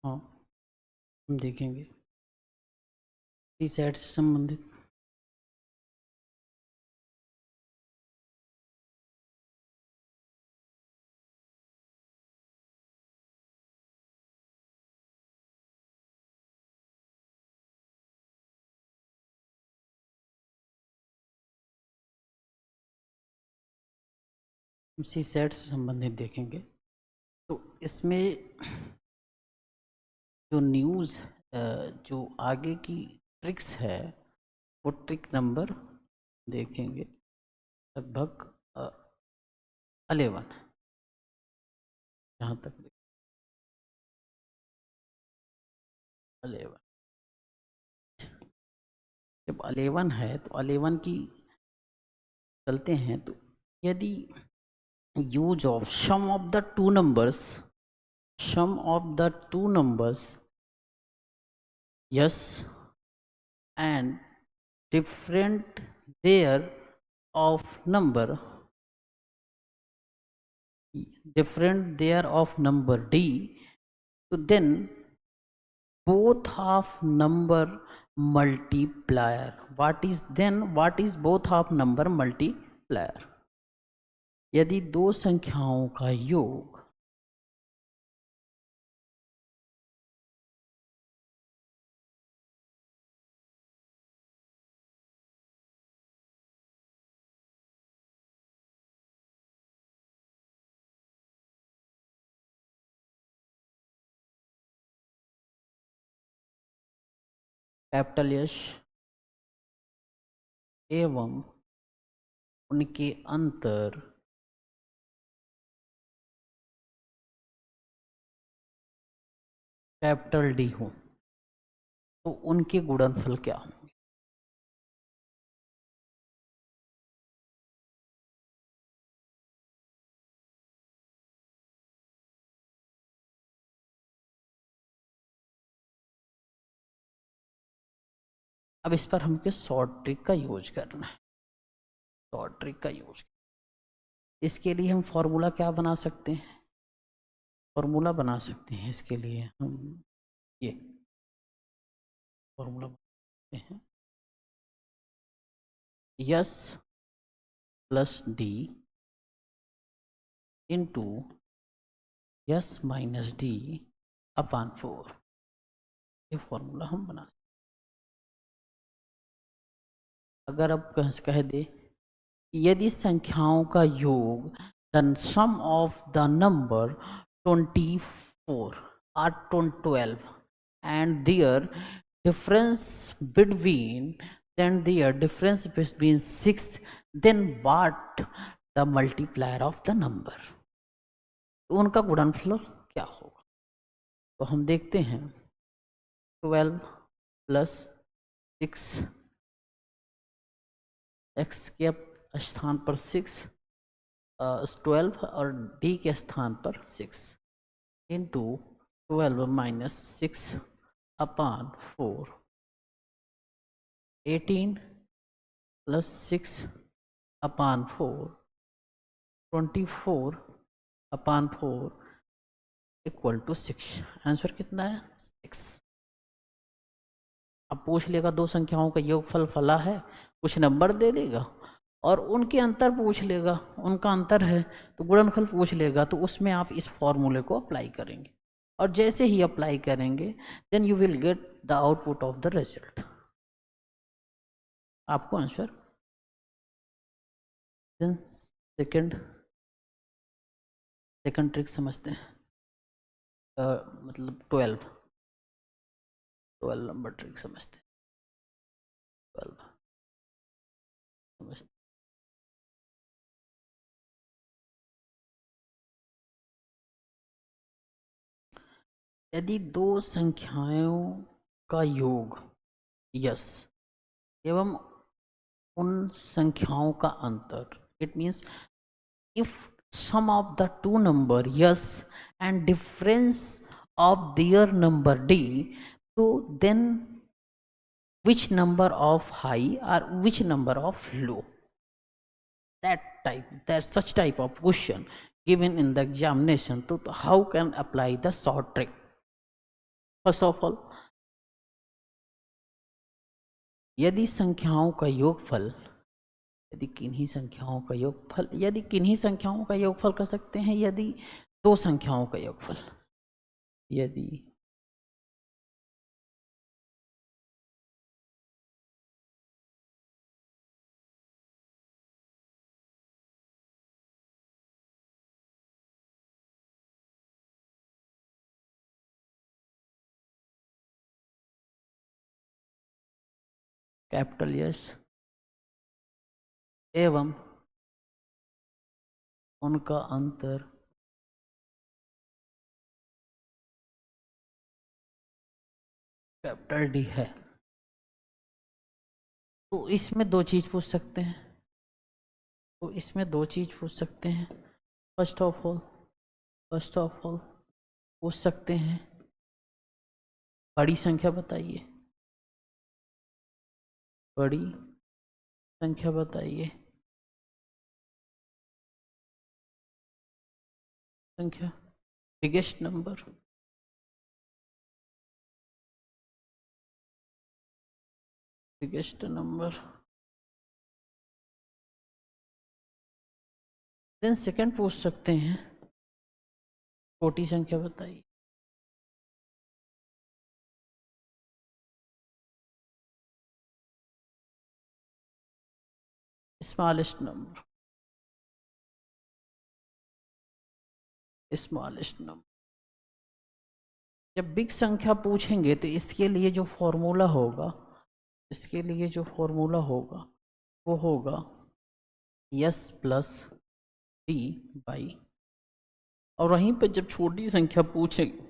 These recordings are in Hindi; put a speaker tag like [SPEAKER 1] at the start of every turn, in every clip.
[SPEAKER 1] हाँ, हम देखेंगे सी सेट से संबंधित। हम सी सेट से संबंधित देखेंगे। तो इसमें जो न्यूज़ जो आगे की ट्रिक्स है वो ट्रिक नंबर देखेंगे लगभग 11, जहाँ तक 11, जब 11 है तो 11 की चलते हैं। तो यदि use of sum of the two numbers, sum of the two numbers yes and different there of number, different there of number d, so then both of number multiplier. What is both of number multiplier? यदि दो संख्याओं का योग कैपिटल यश एवं उनके अंतर कैपिटल डी हो तो उनके गुणनफल क्या होंगे? अब इस पर हमको शॉर्ट ट्रिक का यूज करना है। शॉर्ट ट्रिक का यूज, इसके लिए हम फॉर्मूला क्या बना सकते हैं? फॉर्मूला बना सकते हैं इसके लिए हम ये फॉर्मूला बनाते हैं, S plus D into S minus D upon 4। ये फॉर्मूला हम बना सकते। अगर अब कह दे यदि संख्याओं का योग the sum of the number 24 or 12 and their difference between, then their difference between 6, then what the multiplier of the number? तो उनका गुणनफल क्या होगा? तो हम देखते हैं 12 प्लस 6, x के स्थान पर 6, 12 और d के स्थान पर 6 into 12 minus 6 upon 4, 18 plus 6 upon 4, 24 upon 4 equal to 6। Answer कितना है? 6। अब पूछ लेगा दो संख्याओं का योगफल फला है, कुछ नंबर दे देगा और उनके अंतर पूछ लेगा, उनका अंतर है तो गुणनफल पूछ लेगा। तो उसमें आप इस फॉर्मूले को अप्लाई करेंगे और जैसे ही अप्लाई करेंगे then you will get the output of the result. आपको आंसर। देन सेकंड ट्रिक समझते हैं, मतलब 12 नंबर ट्रिक समझते हैं। 12 समझते। यदि दो संख्याओं का योग यस एवं उन संख्याओं का अंतर, it means if sum of the two number yes and difference of their number d, so then which number of high or which number of low? That such type of question given in the examination. So how can apply the short trick? First of all, यदि संख्याओं का योगफल, यदि किन्हीं संख्याओं का योगफल कर सकते हैं, यदि दो संख्याओं का योगफल, यदि कैपिटल यस एवं उनका अंतर कैपिटल डी है, तो इसमें दो चीज पूछ सकते हैं, फर्स्ट ऑफ ऑल पूछ सकते हैं बड़ी संख्या बताइए, बड़ी संख्या बताइए, संख्या बिगेस्ट नंबर, देन सेकंड पूछ सकते हैं छोटी संख्या बताइए, स्मॉलेस्ट नंबर, जब बिग संख्या पूछेंगे तो इसके लिए जो फॉर्मूला होगा, वो होगा यस प्लस डी बाई, और वहीं पर जब छोटी संख्या पूछेंगे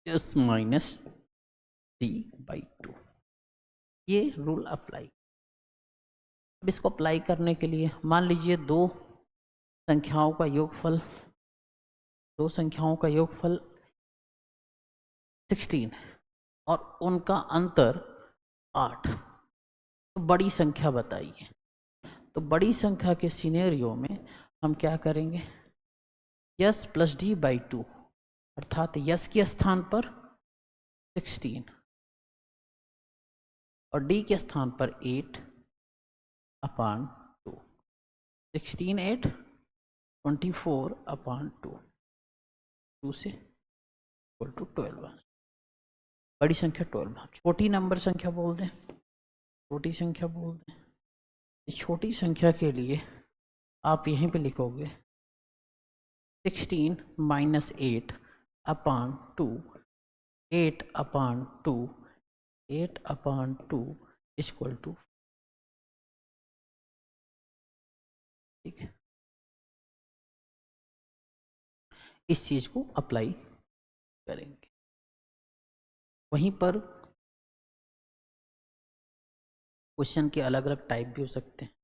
[SPEAKER 1] यस माइनस डी बाई 2। ये रूल अप्लाई। अब इसको अप्लाई करने के लिए मान लीजिए दो संख्याओं का योगफल 16 और उनका अंतर 8, तो बड़ी संख्या बताइए। तो बड़ी संख्या के सिनेरियो में हम क्या करेंगे, यस प्लस डी बाई 2, अर्थात यस के स्थान पर 16 और डी के स्थान पर 8 अपान 2, 16 8 24 अपान 2 से इक्वल टू 12। बड़ी संख्या 12, छोटी संख्या बोल दें, इस छोटी संख्या के लिए आप यहीं पे लिखोगे 16 minus 8 upon 2, 8 upon 2 equal to, ठीक है। इस चीज को अप्लाई करेंगे। वहीं पर क्वेश्चन के अलग अलग टाइप भी हो सकते हैं।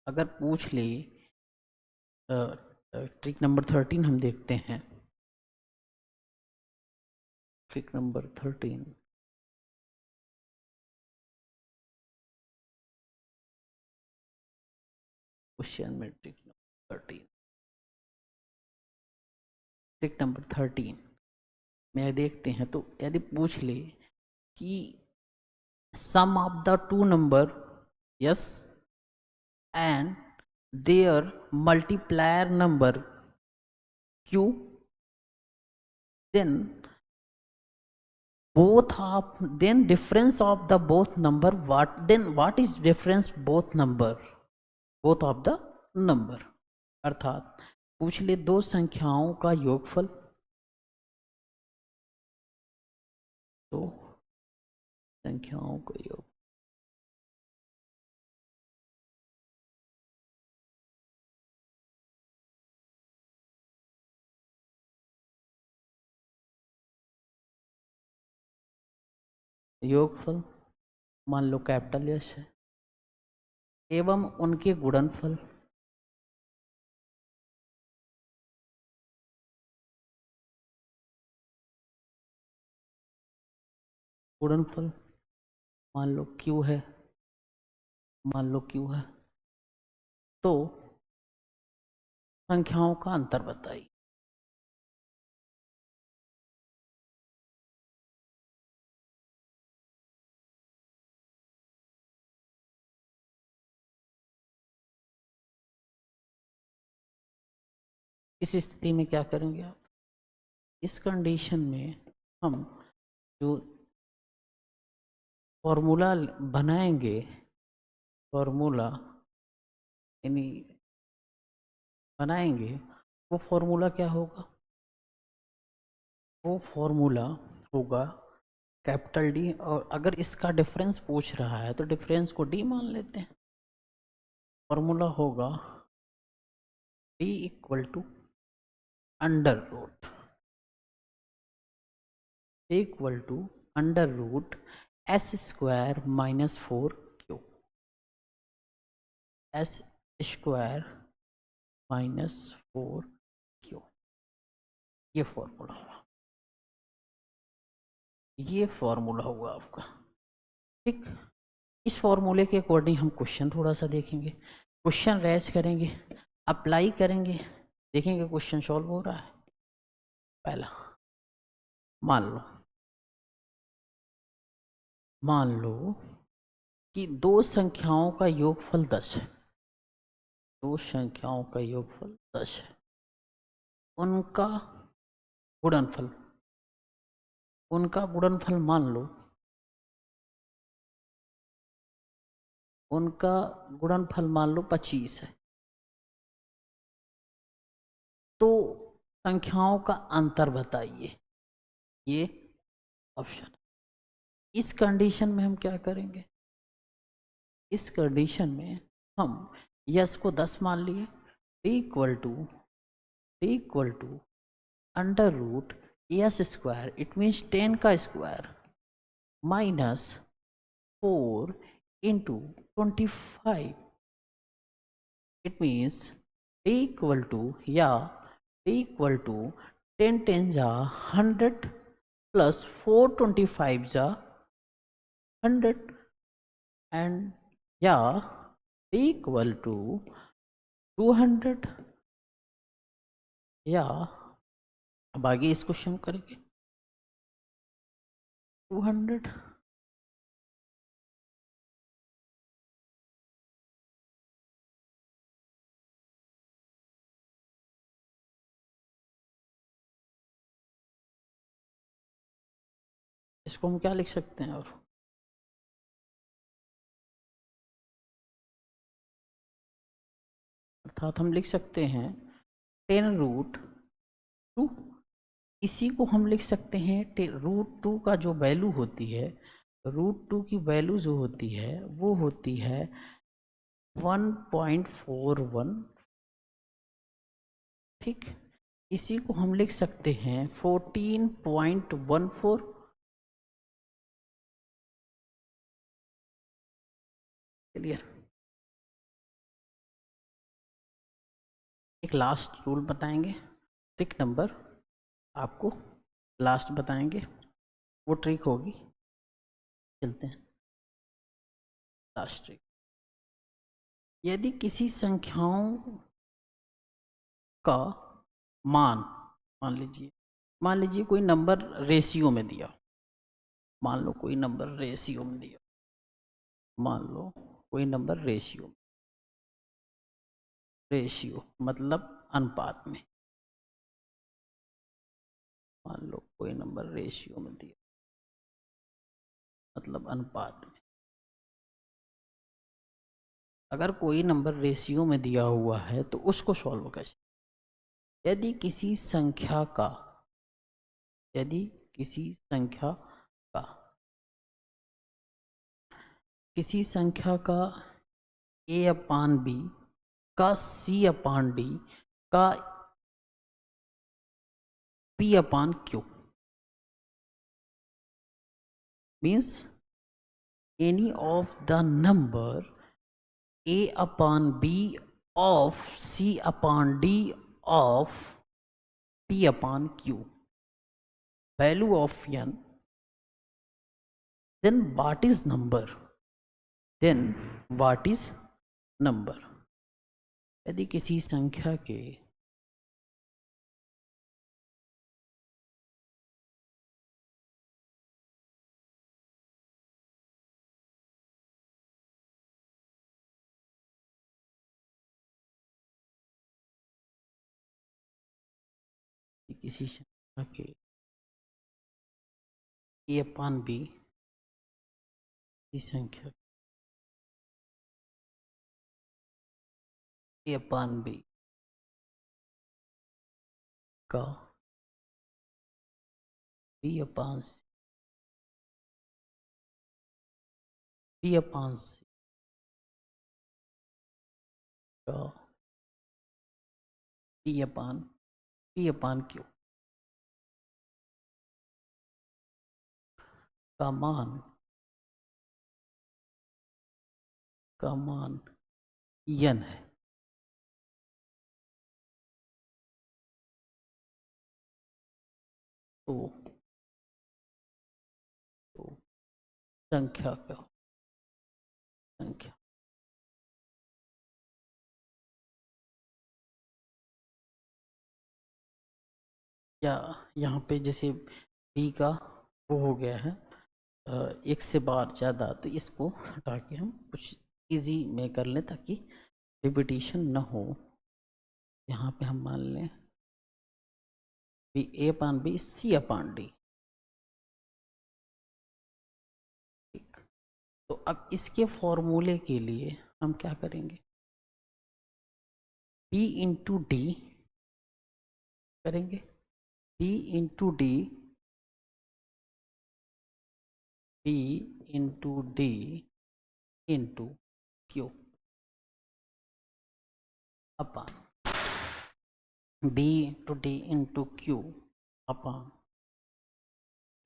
[SPEAKER 1] अगर पूछ ले ट्रिक नंबर 13 हम देखते हैं, ट्रिक नंबर 13, क्वेश्चन में ट्रिक नंबर 13 में देखते हैं, तो यदि पूछ ले कि sum of the two number S and their multiplier number q, then difference of the both number, what is difference both of the number, अर्थात पूछ ले दो संख्याओं का योगफल, दो संख्याओं का योगफल मान लो कैपिटल यस है, एवं उनके गुणनफल, मान लो क्यू है, तो संख्याओं का अंतर बताइए। इस स्थिति में क्या करेंगे आप? इस कंडीशन में हम जो फॉर्मूला बनाएंगे, फॉर्मूला यानी बनाएंगे, वो फॉर्मूला क्या होगा? वो फॉर्मूला होगा कैपिटल डी, और अगर इसका डिफरेंस पूछ रहा है तो डिफरेंस को डी मान लेते हैं। फॉर्मूला होगा d equal to under root, equal to under root s square minus 4 q, s square minus 4 q. ये फॉर्मूला होगा, ये फॉर्मूला होगा आपका। ठीक, इस फॉर्मूले के अकॉर्डिंग हम क्वेश्चन थोड़ा सा देखेंगे, क्वेश्चन रेज करेंगे, अप्लाई करेंगे, देखेंगे क्वेश्चन सॉल्व हो रहा है। पहला, मान लो कि दो संख्याओं का योगफल 10 है, दो संख्याओं का योगफल 10 है, उनका गुणनफल, उनका गुणनफल मान लो, उनका गुणनफल मान लो 25 है, तो संख्याओं का अंतर बताइए, ये ऑप्शन। इस कंडीशन में हम क्या करेंगे? इस कंडीशन में हम यस को 10 मान लिए, equal to under root s square, it means 10 का square, minus 4 into 25, it means equal to, या इक्वल टू 10 10 जा 100 प्लस 425 जा 100, एंड या इक्वल टू 200, या अब आगे इस क्वेश्चन करेंगे 200, इसको हम क्या लिख सकते हैं? और अर्थात हम लिख सकते हैं 10√2, इसी को हम लिख सकते हैं √2 का जो वैल्यू होती है, √2 की वैल्यू जो होती है वो होती है 1.41। ठीक, इसी को हम लिख सकते हैं 14.14। क्लियर? एक लास्ट रूल बताएंगे, ट्रिक नंबर आपको लास्ट बताएंगे, वो ट्रिक होगी, चलते हैं लास्ट ट्रिक। यदि किसी संख्याओं का मान, मान लीजिए कोई नंबर रेशियो में दिया, मान लो कोई नंबर रेशियो में दिया, मान लो कोई नंबर रेशियो, रेशियो मतलब अनुपात में, मान लो कोई नंबर रेशियो में दिया मतलब अनुपात में। अगर कोई नंबर रेशियो में दिया हुआ है तो उसको सॉल्व कैसे? यदि किसी संख्या का, यदि किसी संख्या का, किसी संख्या का a/b का c/d का p/q, means any of the number a/b of c/d of p/q, value of n, then what is number? then what is number? यदि किसी संख्या के किसी संख्या के ए अपान बी किसी संख्या ए अपान बी का बी अपान सी बी अपान सी का बी अपान क्यू का मान n है। तो संख्या का संख्या या यहाँ पे जैसे b का वो हो गया है एक से बार ज़्यादा, तो इसको हटा के हम कुछ इजी में कर लें ताकि रिपीटिशन ना हो। यहाँ पे हम मान लें बी ए अपान बी सी अपान डी। ठीक, तो अब इसके फॉर्मूले के लिए हम क्या करेंगे, b इंटू डी करेंगे, b into d, b into d into q upon b into d into q upon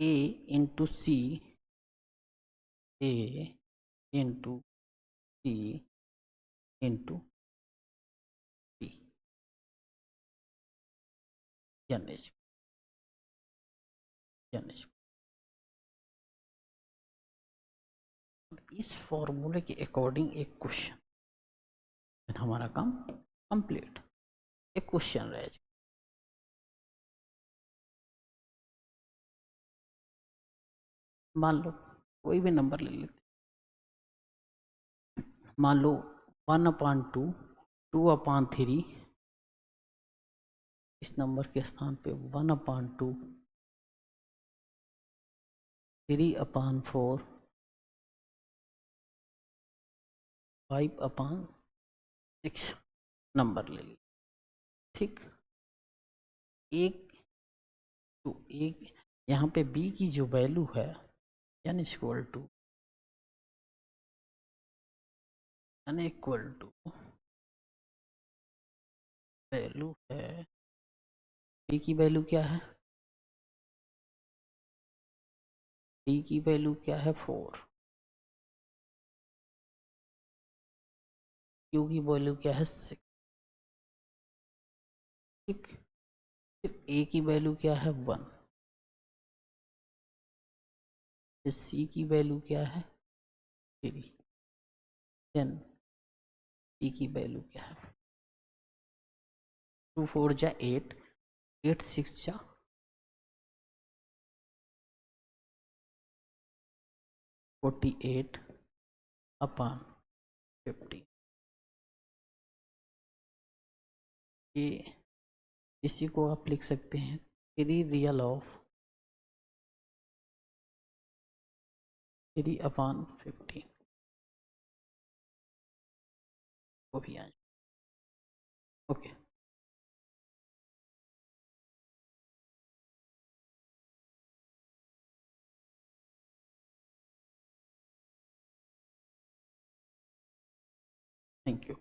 [SPEAKER 1] a into c, a into c into d यानी इस फॉर्मूले के अकॉर्डिंग एक क्वेश्चन, हमारा काम कंप्लीट। एक क्वेश्चन रह जाए, मान लो कोई भी नंबर ले लेते, मान लो 1/2 2/3, इस नंबर के स्थान पे 1/2 3/4 5/6 नंबर ले ली। ठीक, एक यहाँ पे b की जो वैल्यू है यानी इक्वल टू वैल्यू है, b की वैल्यू क्या है, b की वैल्यू क्या है 4, q की वैल्यू क्या है 6। ठीक, फिर a की वैल्यू क्या है 1, फिर c की वैल्यू क्या है 3, देन d की वैल्यू क्या है 2 4 जा 8, 8 6 जा 48/50। ये इसी को आप लिख सकते हैं 3 रियल ऑफ 3/50 वो भी आ जाए। Okay, thank you.